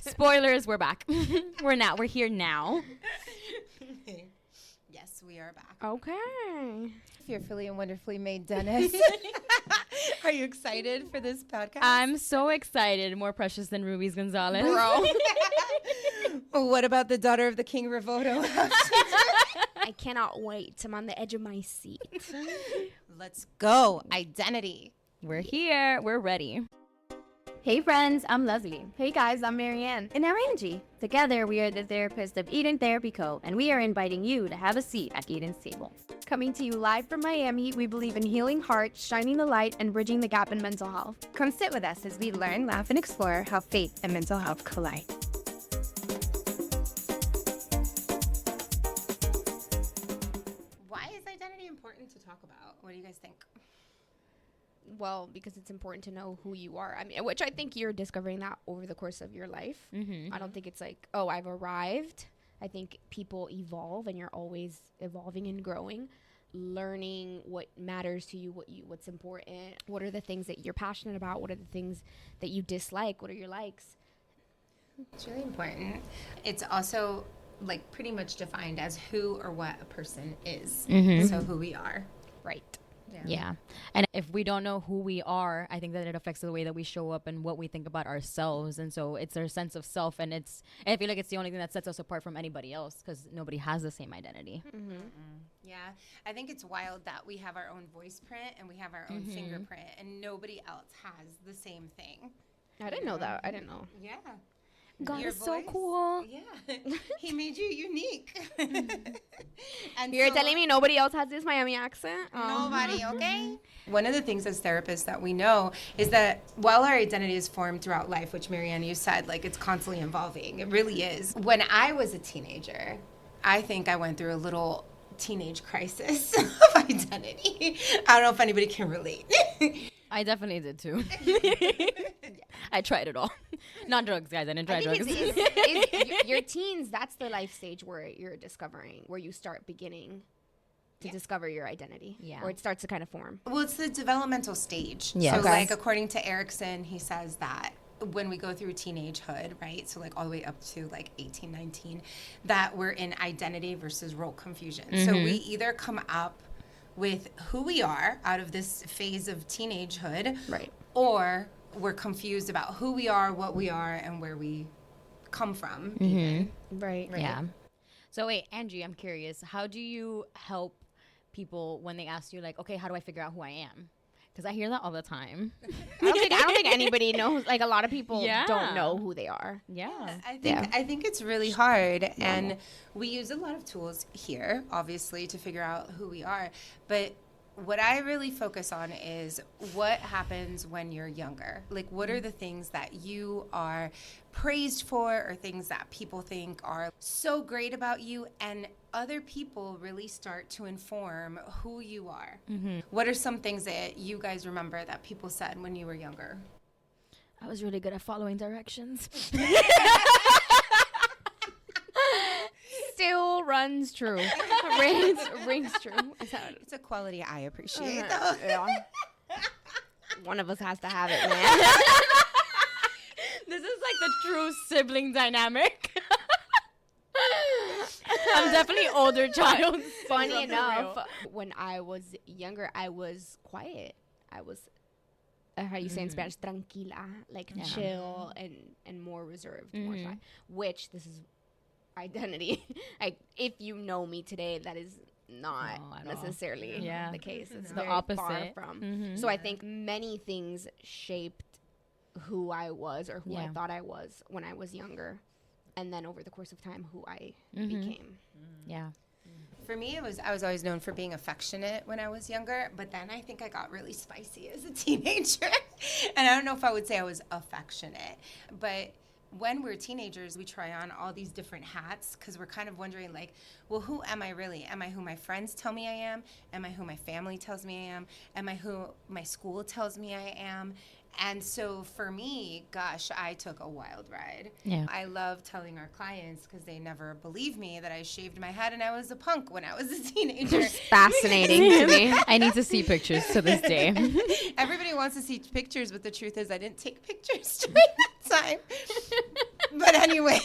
Spoilers, we're back. We're here now. Yes, we are back. Okay. Fearfully and wonderfully made Dennis. Are you excited for this podcast? I'm so excited. More precious than Ruby's Gonzalez. Bro. What about the daughter of the King Revoto? I cannot wait. I'm on the edge of my seat. Let's go. Identity. We're here. We're ready. Hey friends, I'm Leslie. Hey guys, I'm Marianne. And I'm Angie. Together, we are the therapists of Eden Therapy Co., and we are inviting you to have a seat at Eden's table. Coming to you live from Miami, we believe in healing hearts, shining the light, and bridging the gap in mental health. Come sit with us as we learn, laugh, and explore how faith and mental health collide. Why is identity important to talk about? What do you guys think? Well, because it's important to know who you are. I mean, which I think you're discovering that over the course of your life. Mm-hmm. I don't think it's like, oh, I've arrived. I think people evolve, and you're always evolving and growing, learning what matters to you, what's important. What are the things that you're passionate about? What are the things that you dislike? What are your likes? It's really important. It's also like pretty much defined as who or what a person is. Mm-hmm. So who we are. Right. Yeah. And if we don't know who we are, I think that it affects the way that we show up and what we think about ourselves. And so it's our sense of self. And I feel like it's the only thing that sets us apart from anybody else because nobody has the same identity. Mm-hmm. Yeah. I think it's wild that we have our own voice print and we have our own fingerprint and nobody else has the same thing. I didn't know that. I didn't know. Yeah. God Your is so voice? cool. Yeah. He made you unique. And You're so- telling me nobody else has this Miami accent? Nobody, okay? One of the things as therapists that we know is that while our identity is formed throughout life, which Marianne, you said, like it's constantly evolving. It really is. When I was a teenager, I think I went through a little teenage crisis of identity. I don't know if anybody can relate. I definitely did too. I tried it all. Not drugs, guys. I didn't try I think drugs. it's your teens, that's the life stage where you're discovering, where you start beginning to discover your identity. Yeah. Or it starts to kind of form. Well, it's the developmental stage. Yeah. So, Okay. like, according to Erickson, he says that when we go through teenagehood, right, so, like, all the way up to, like, 18, 19, that we're in identity versus role confusion. So we either come up with who we are out of this phase of teenagehood. Right. Or we're confused about who we are, what we are, and where we come from. even. Right. Yeah. So wait, Angie, I'm curious. How do you help people when they ask you, like, okay, how do I figure out who I am? Because I hear that all the time. I don't think anybody knows. Like, a lot of people Yeah. don't know who they are. Yeah. I think it's really hard, and we use a lot of tools here, obviously, to figure out who we are. But what I really focus on is what happens when you're younger. Like, what are the things that you are praised for, or things that people think are so great about you, and other people really start to inform who you are. What are some things that you guys remember that people said when you were younger? I was really good at following directions. Still runs true. rings true. Is that- It's a quality I appreciate, though. Yeah. One of us has to have it, man. This is like the true sibling dynamic. I'm definitely older child. Funny enough, when I was younger, I was quiet. I was, how you say in Spanish, tranquila, like chill and more reserved, more shy. Which, this is identity. Like, if you know me today, that is not necessarily the case. It's The very opposite. far from. So I think many things shaped who I was, or who I thought I was when I was younger, and then over the course of time, who I became. Yeah. For me, I was always known for being affectionate when I was younger, but then I think I got really spicy as a teenager. And I don't know if I would say I was affectionate, but when we're teenagers, we try on all these different hats because we're kind of wondering, like, well, who am I really? Am I who my friends tell me I am? Am I who my family tells me I am? Am I who my school tells me I am? And so for me, gosh, I took a wild ride. Yeah. I love telling our clients, because they never believe me, that I shaved my head and I was a punk when I was a teenager. Fascinating to me. I need to see pictures to this day. Everybody wants to see pictures, but the truth is I didn't take pictures during that time. But anyway,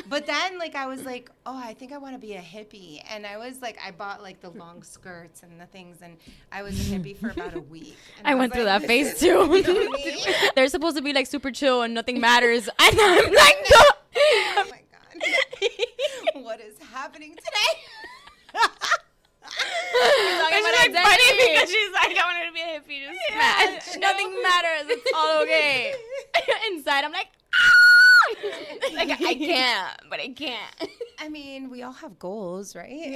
but then like I was like, oh, I think I want to be a hippie, and I was like, I bought like the long skirts and the things, and I was a hippie for about a week. And I was went through like, that phase too. you know me? They're supposed to be like super chill and nothing matters. And I'm like, no. Oh my god, what is happening today? It's It's like funny because she's like, I wanted to be a hippie. Just smash. nothing matters. It's all okay. Inside, I'm like, Like, I can't, but I can't. I mean, we all have goals, right?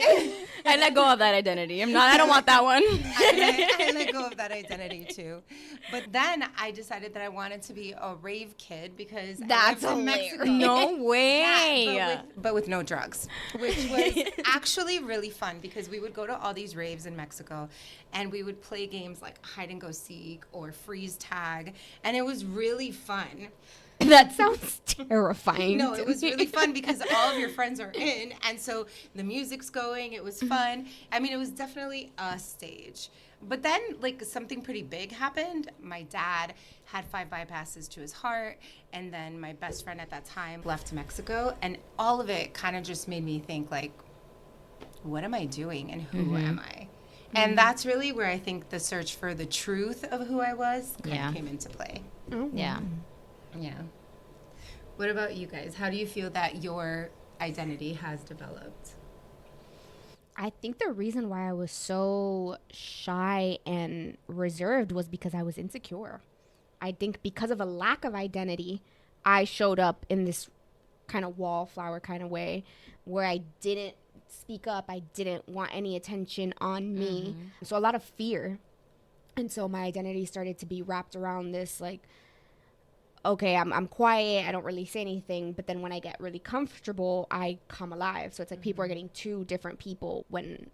I let go of that identity. I don't want that one. I let go of that identity too. But then I decided that I wanted to be a rave kid because That's I lived in hilarious. Mexico. No way. Yeah, but with no drugs, which was actually really fun because we would go to all these raves in Mexico and we would play games like hide and go seek or freeze tag, and it was really fun. That sounds terrifying. No, to it was me. really fun because all of your friends are in, and so the music's going. It was fun. I mean, it was definitely a stage. But then, like, something pretty big happened. My dad had 5 bypasses to his heart, and then my best friend at that time left Mexico, and all of it kind of just made me think, like, what am I doing, and who am I? And that's really where I think the search for the truth of who I was kind of came into play. Yeah. Yeah. What about you guys? How do you feel that your identity has developed? I think the reason why I was so shy and reserved was because I was insecure. I think because of a lack of identity, I showed up in this kind of wallflower kind of way where I didn't speak up. I didn't want any attention on me. So a lot of fear. And so my identity started to be wrapped around this, like, okay, I'm quiet, I don't really say anything, but then when I get really comfortable, I come alive. So it's like people are getting 2 different people when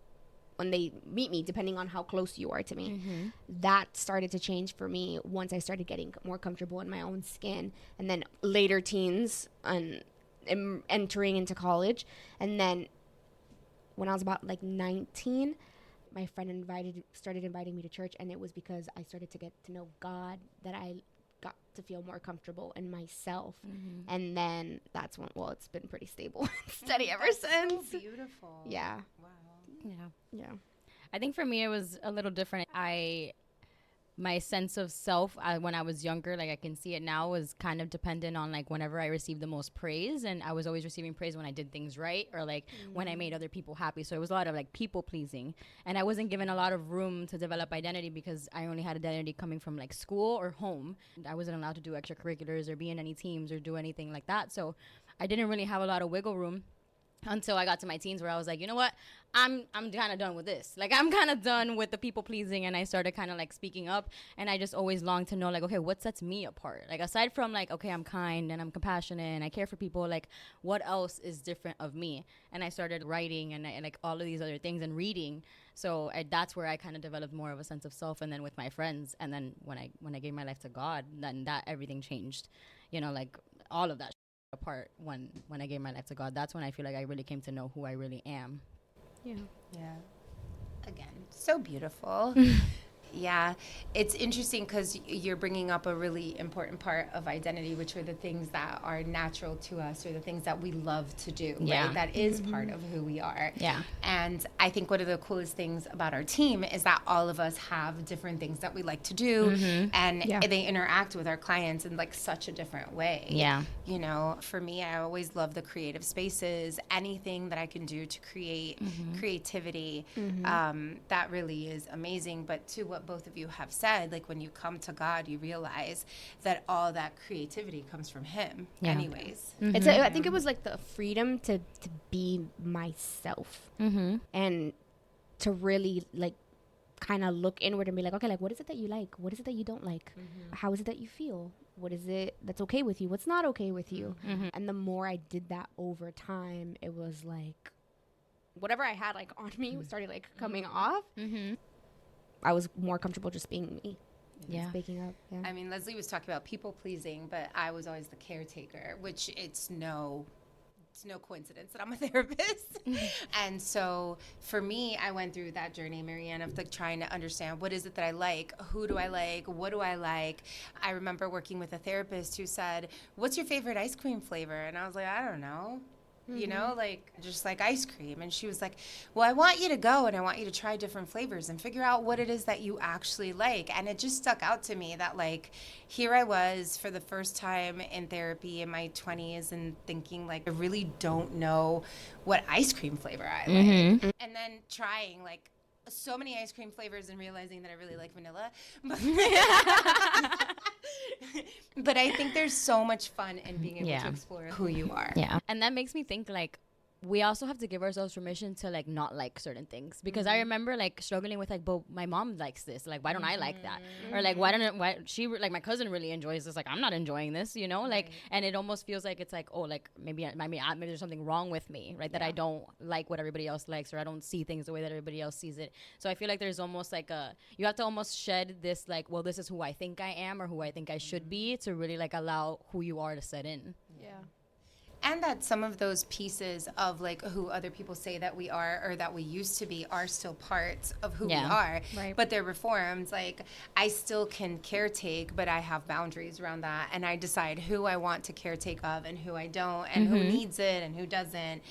they meet me, depending on how close you are to me. That started to change for me once I started getting more comfortable in my own skin. And then later teens and entering into college. And then when I was about like 19, my friend started inviting me to church, and it was because I started to get to know God that I got to feel more comfortable in myself. And then that's when, well, it's been pretty stable and steady ever since. So beautiful. Yeah. Wow. Yeah. I think for me it was a little different. My sense of self when I was younger, like I can see it now, was kind of dependent on like whenever I received the most praise, and I was always receiving praise when I did things right or like when I made other people happy. So it was a lot of like people pleasing, and I wasn't given a lot of room to develop identity because I only had identity coming from like school or home. I wasn't allowed to do extracurriculars or be in any teams or do anything like that. So I didn't really have a lot of wiggle room until I got to my teens, where I was like, you know what, I'm kind of done with this. Like, I'm kind of done with the people pleasing, and I started kind of like speaking up. And I just always longed to know, like, okay, what sets me apart? Like, aside from like, okay, I'm kind and I'm compassionate and I care for people, like, what else is different of me? And I started writing and like all of these other things and reading. So that's where I kind of developed more of a sense of self. And then with my friends, and then when I gave my life to God, then that everything changed. You know, like all of that apart when I gave my life to God. That's when I feel like I really came to know who I really am. Yeah. Again, so beautiful. Yeah, it's interesting because you're bringing up a really important part of identity, which are the things that are natural to us or the things that we love to do, right? That is part of who we are. Yeah. And I think one of the coolest things about our team is that all of us have different things that we like to do, and they interact with our clients in like such a different way. Yeah. You know, for me, I always love the creative spaces, anything that I can do to create creativity. That really is amazing. But to what both of you have said, like when you come to God, you realize that all that creativity comes from Him anyways. It's I think it was like the freedom to be myself and to really like kind of look inward and be like, okay, like what is it that you like? What is it that you don't like? How is it that you feel? What is it that's okay with you? What's not okay with you? And the more I did that over time, it was like whatever I had like on me started like coming off. I was more comfortable just being me. Speaking up. Yeah. I mean, Leslie was talking about people pleasing, but I was always the caretaker, which it's no it's no coincidence that I'm a therapist. And so for me, I went through that journey, Marianne, of like trying to understand what is it that I like, who do I like, what do I like. I remember working with a therapist who said, what's your favorite ice cream flavor? And I was like, I don't know. You know, like just like ice cream. And she was like, well, I want you to go and I want you to try different flavors and figure out what it is that you actually like. And it just stuck out to me that like here I was for the first time in therapy in my 20s and thinking like I really don't know what ice cream flavor I like. And then trying like so many ice cream flavors and realizing that I really like vanilla. But I think there's so much fun in being able to explore who you are. Yeah. And that makes me think like we also have to give ourselves permission to like not like certain things, because I remember like struggling with like, but my mom likes this, like why don't I like that, or like why she like my cousin really enjoys this, like I'm not enjoying this, you know, like and it almost feels like it's like, oh, like maybe there's something wrong with me, right, that I don't like what everybody else likes, or I don't see things the way that everybody else sees it. So I feel like there's almost like you have to almost shed this like, well, this is who I think I am or who I think I should be, to really like allow who you are to set in. And that some of those pieces of like who other people say that we are or that we used to be are still parts of who we are, but they're reformed. Like I still can caretake, but I have boundaries around that, and I decide who I want to caretake of and who I don't, and who needs it and who doesn't.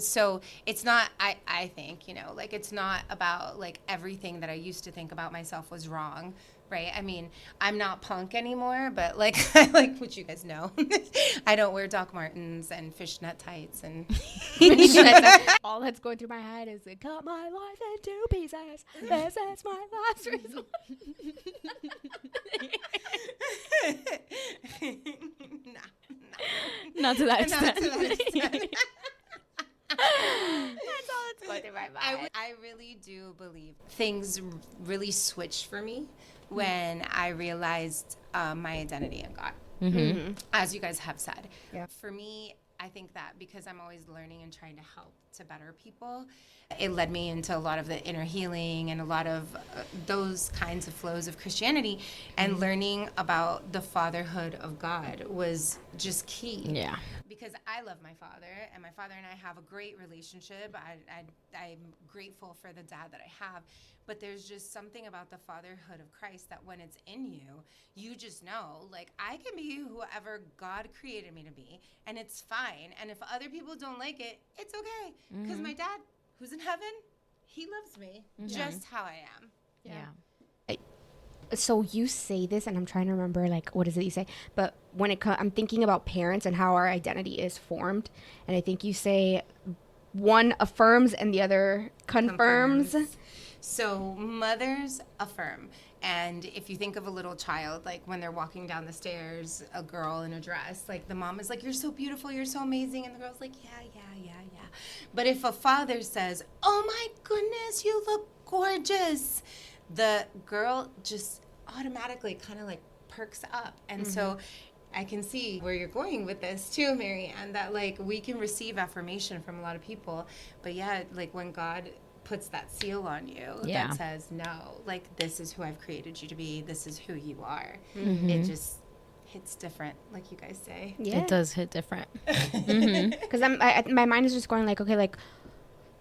So it's not, I think, you know, like it's not about like everything that I used to think about myself was wrong. Right. I mean, I'm not punk anymore, but like, I like what you guys know. I don't wear Doc Martens and fishnet tights and all that's going through my head is it cut my life into pieces. This is my last resort. Not to that extent. That's all that's going through my mind. I really do believe things really switched for me when I realized my identity in God, as you guys have said. For me, I think that because I'm always learning and trying to help to better people, it led me into a lot of the inner healing and a lot of those kinds of flows of Christianity, and learning about the fatherhood of God was just key. Yeah. Because I love my father, and my father and I have a great relationship. I'm grateful for the dad that I have, but there's just something about the fatherhood of Christ that when it's in you, you just know, like, I can be whoever God created me to be, and it's fine. And if other people don't like it, it's okay. Because my dad, who's in heaven, he loves me just how I am. So you say this, and I'm trying to remember, like, what is it you say? But when I'm thinking about parents and how our identity is formed, and I think you say one affirms and the other confirms. So mothers affirm. And if you think of a little child, like when they're walking down the stairs, a girl in a dress, like the mom is like, you're so beautiful, you're so amazing. And the girl's like, yeah. But if a father says, oh my goodness, you look gorgeous, the girl just automatically kind of like perks up. And so I can see where you're going with this too, Marianne, that like we can receive affirmation from a lot of people. But yeah, like when God puts that seal on you that says, no, like this is who I've created you to be, this is who you are. It just hits different, like you guys say. It does hit different. Because my mind is just going like, okay, like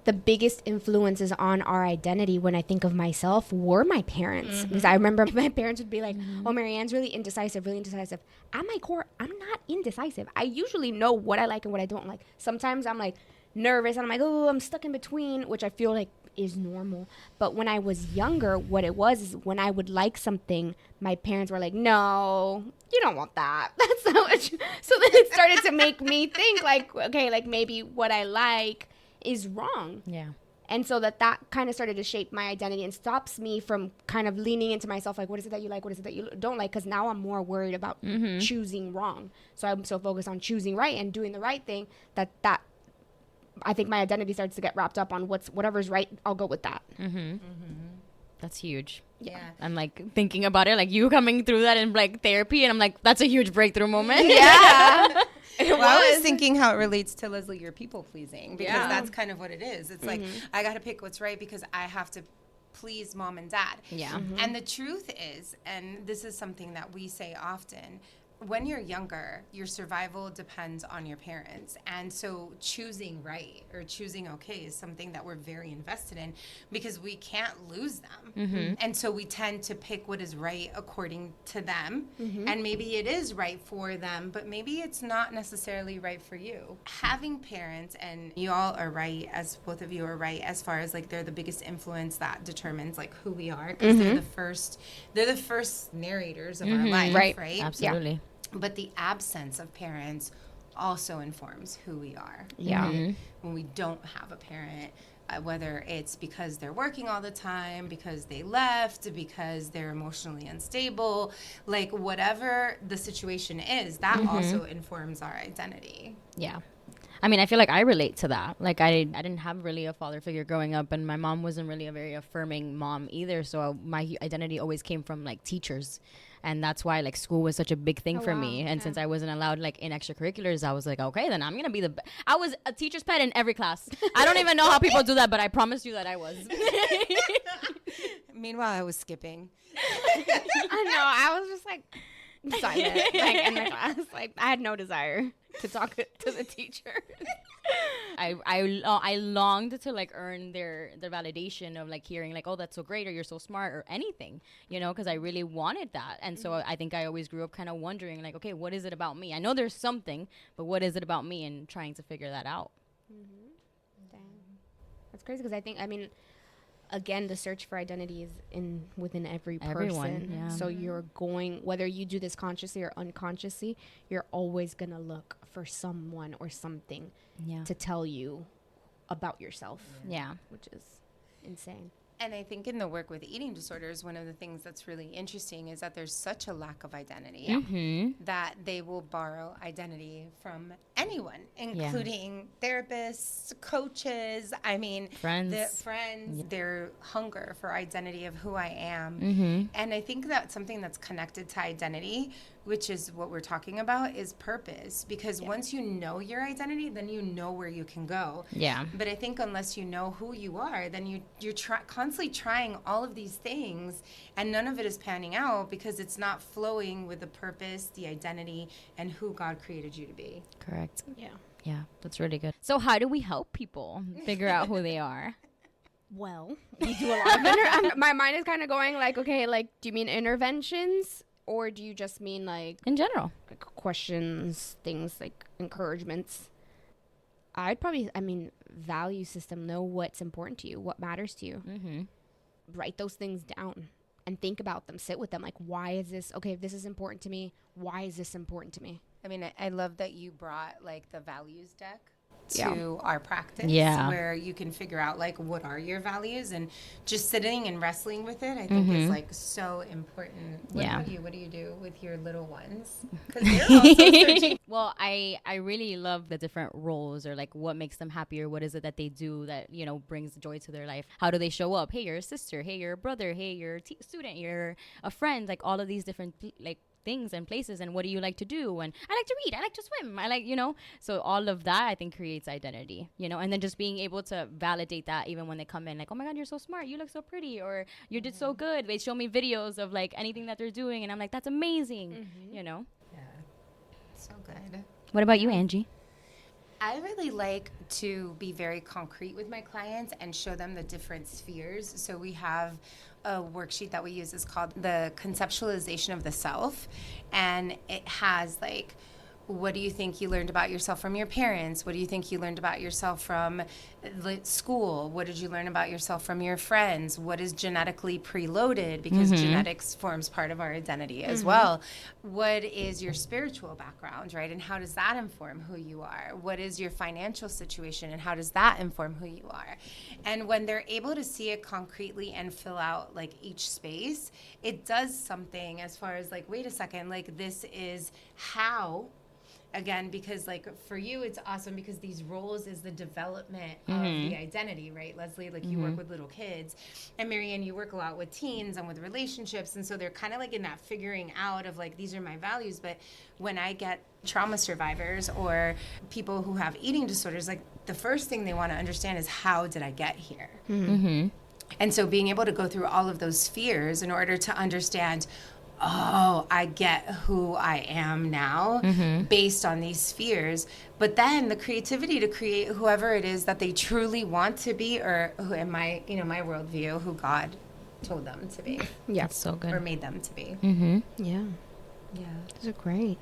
the biggest influences on our identity when I think of myself were my parents. Because I remember my parents would be like, oh, Marianne's really indecisive. At my core, I'm not indecisive. I usually know what I like and what I don't like. Sometimes I'm like nervous and I'm like, oh, I'm stuck in between, which I feel like is normal. But when I was younger, what it was is when I would like something, my parents were like, no, you don't want that. That's not what you... So then it started to make me think like, okay, like maybe what I like is wrong. Yeah. And so that kind of started to shape my identity and stops me from kind of leaning into myself, like, what is it that you like? What is it that you don't like? Because now I'm more worried about choosing wrong. So I'm so focused on choosing right and doing the right thing that I think my identity starts to get wrapped up on whatever's right. I'll go with that. That's huge. Yeah. I'm like thinking about it, like you coming through that in like therapy, and I'm like, that's a huge breakthrough moment. Yeah. I was thinking how it relates to, Leslie, your people pleasing, because that's kind of what it is. It's like, I got to pick what's right because I have to please mom and dad. Yeah. And the truth is, and this is something that we say often, when you're younger, your survival depends on your parents. And so choosing right or choosing okay is something that we're very invested in because we can't lose them. And so we tend to pick what is right according to them. And maybe it is right for them, but maybe it's not necessarily right for you. Having parents, and you all are right, as both of you are right, as far as like they're the biggest influence that determines like who we are, because they're the first narrators of our life, right? Absolutely. Yeah. But the absence of parents also informs who we are. Yeah. When we don't have a parent, whether it's because they're working all the time, because they left, because they're emotionally unstable, like whatever the situation is, that also informs our identity. Yeah. I mean, I feel like I relate to that. Like, I didn't have really a father figure growing up, and my mom wasn't really a very affirming mom either. So my identity always came from, like, teachers. And that's why, like, school was such a big thing for me. And since I wasn't allowed, like, in extracurriculars, I was like, okay, then I'm going to be I was a teacher's pet in every class. I don't even know how people do that, but I promise you that I was. Meanwhile, I was skipping. I know. I was just, like, silent, like, in the class. Like, I had no desire to talk to the teacher. I longed to like earn their validation of like hearing like, oh, that's so great, or you're so smart, or anything, you know, because I really wanted that. And so I think I always grew up kind of wondering like, okay, what is it about me? I know there's something, but what is it about me, and trying to figure that out. Damn. That's crazy, because I mean, again, the search for identity is within every person. Everyone, yeah. So you're going, whether you do this consciously or unconsciously, you're always going to look for someone or something to tell you about yourself. Yeah. Which is insane. And I think in the work with eating disorders, one of the things that's really interesting is that there's such a lack of identity that they will borrow identity from anyone, including therapists, coaches, I mean, friends, their hunger for identity of who I am. And I think that's something that's connected to identity, which is what we're talking about, is purpose. Because once you know your identity, then you know where you can go. Yeah. But I think unless you know who you are, then you're constantly trying all of these things, and none of it is panning out because it's not flowing with the purpose, the identity, and who God created you to be. Correct. Yeah. Yeah, that's really good. So how do we help people figure out who they are? Well, we do a lot of my mind is kind of going like, okay, like, do you mean interventions? Or do you just mean, like... In general. Like questions, things like encouragements? Value system. Know what's important to you, what matters to you. Write those things down and think about them. Sit with them. Like, why is this... Okay, if this is important to me, why is this important to me? I mean, I love that you brought, like, the values deck to our practice, where you can figure out like what are your values, and just sitting and wrestling with it, I think is like so important. What about you? What do you do with your little ones? Because they're also searching. Well, I really love the different roles, or like what makes them happier. What is it that they do that, you know, brings joy to their life? How do they show up? Hey, you're a sister. Hey, you're a brother. Hey, you're a student. You're a friend. Like all of these different like things and places. And what do you like to do? And I like to read. I like to swim. I like, you know, so all of that I think creates identity, you know, and then just being able to validate that even when they come in like, oh my God, you're so smart. You look so pretty, or you did so good. They show me videos of like anything that they're doing, and I'm like, that's amazing, you know? Yeah. So good. What about you, Angie? I really like to be very concrete with my clients and show them the different spheres. So we have a worksheet that we use. It's called the conceptualization of the self. And it has like, what do you think you learned about yourself from your parents? What do you think you learned about yourself from school? What did you learn about yourself from your friends? What is genetically preloaded? Because genetics forms part of our identity as well. What is your spiritual background, right? And how does that inform who you are? What is your financial situation, and how does that inform who you are? And when they're able to see it concretely and fill out like each space, it does something as far as like, wait a second, like this is how. Again, because like for you, it's awesome because these roles is the development of the identity, right? Leslie, like you work with little kids, and Marianne, you work a lot with teens and with relationships. And so they're kind of like in that figuring out of like, these are my values. But when I get trauma survivors or people who have eating disorders, like the first thing they want to understand is, how did I get here? And so being able to go through all of those spheres in order to understand, oh, I get who I am now based on these fears. But then the creativity to create whoever it is that they truly want to be, or who in my, my worldview, who God told them to be. Yeah. That's so good. Or made them to be. Mm-hmm. Yeah. Yeah. Those are great.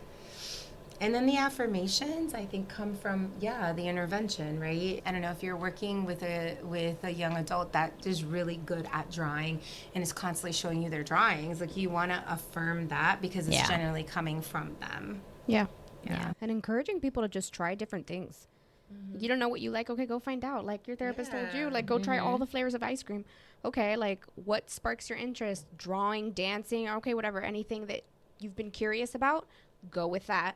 And then the affirmations, I think, come from, the intervention, right? I don't know if you're working with a young adult that is really good at drawing and is constantly showing you their drawings. Like, you want to affirm that because it's generally coming from them. Yeah. Yeah. And encouraging people to just try different things. You don't know what you like? Okay, go find out. Like your therapist told you, like go try all the flavors of ice cream. Okay, like what sparks your interest? Drawing, dancing, okay, whatever. Anything that you've been curious about, go with that.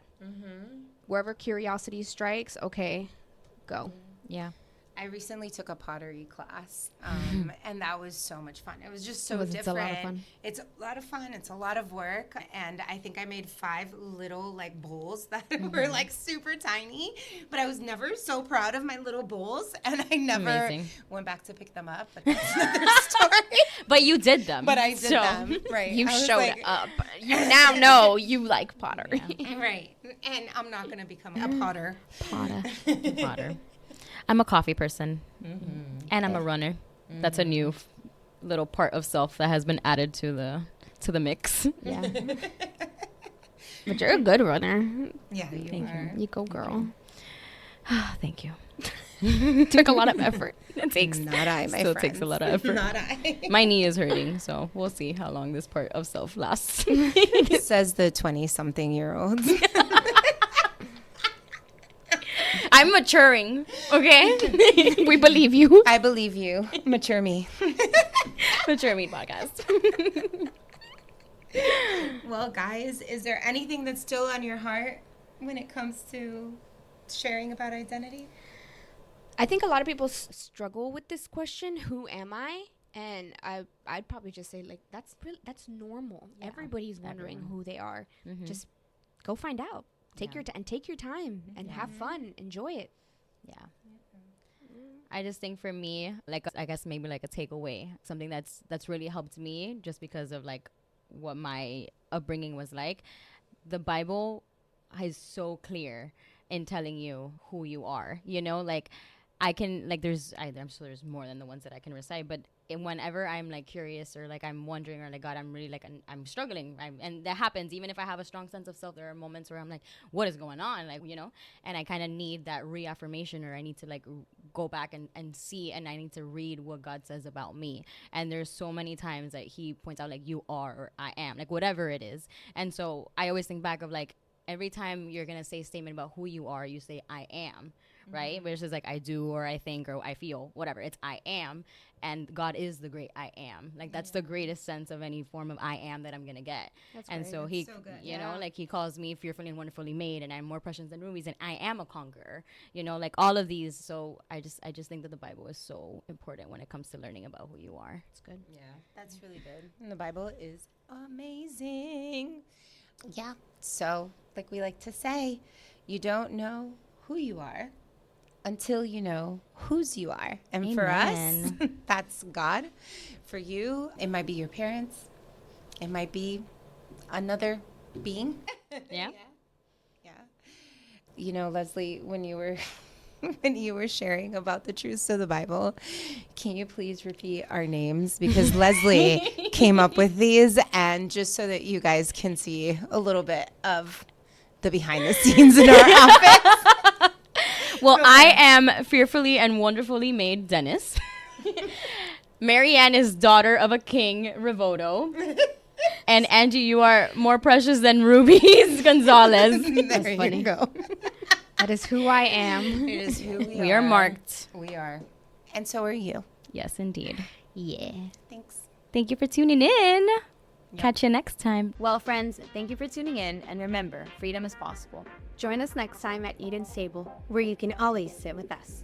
Wherever curiosity strikes, okay, go. Yeah. I recently took a pottery class, and that was so much fun. It was just so different. It's a lot of fun. It's a lot of fun. It's a lot of work, and I think I made 5 little like bowls that were like super tiny. But I was never so proud of my little bowls, and I never went back to pick them up. But that's another story. But you did them. But I did them. Right. You I was showed like, up. You now know you like pottery. Right. And I'm not gonna become a potter. Potter. I'm a coffee person, and I'm a runner. That's a new little part of self that has been added to the mix. Yeah. But you're a good runner. Yeah, you Thank are. You go, girl. Thank you. Took a lot of effort. It takes Not I, my still friends. takes a lot of effort. Not I. My knee is hurting, so we'll see how long this part of self lasts. Says the 20-something-year-old. I'm maturing, okay? We believe you. I believe you. Mature me. Mature Me podcast. Well, guys, is there anything that's still on your heart when it comes to sharing about identity? I think a lot of people struggle with this question, who am I? And I'd probably just say, like, that's normal. Yeah, everybody's wondering everyone. who they are. Just go find out. Take your time and have fun. Enjoy it. Yeah. I just think for me, like, I guess maybe like a takeaway, something that's really helped me just because of like what my upbringing was like. The Bible is so clear in telling you who you are, like I can, like, I'm sure there's more than the ones that I can recite, but whenever I'm like curious or like I'm wondering or like, God, I'm really like, I'm struggling. And that happens. Even if I have a strong sense of self, there are moments where I'm like, what is going on? Like, and I kind of need that reaffirmation, or I need to like go back and see, and I need to read what God says about me. And there's so many times that he points out like, you are, or I am, like whatever it is. And so I always think back of like, every time you're going to say a statement about who you are, you say, I am, right? Which is like, I do, or I think, or I feel, whatever. It's I am. And God is the great I am. Like, that's the greatest sense of any form of I am that I'm going to get. And so he, so good. you know, like he calls me fearfully and wonderfully made, and I'm more precious than rubies, and I am a conqueror, like all of these. So I just think that the Bible is so important when it comes to learning about who you are. It's good. Yeah, that's really good. And the Bible is amazing. Yeah. So, like we like to say, you don't know who you are until you know whose you are. And Amen. For us, that's God. For you, it might be your parents. It might be another being. Yeah. Yeah. Leslie, when you were sharing about the truths of the Bible, can you please repeat our names? Because Leslie came up with these, and just so that you guys can see a little bit of the behind the scenes in our outfits. Well, I am fearfully and wonderfully made Dennis. Marianne is daughter of a king, Rivoto. And Angie, you are more precious than rubies, Gonzalez. There you go. That is who I am. It is who we are. We are marked. We are. And so are you. Yes, indeed. Yeah. Thanks. Thank you for tuning in. Catch you next time. Well, friends, thank you for tuning in, and remember, freedom is possible. Join us next time at Eden's Table, where you can always sit with us.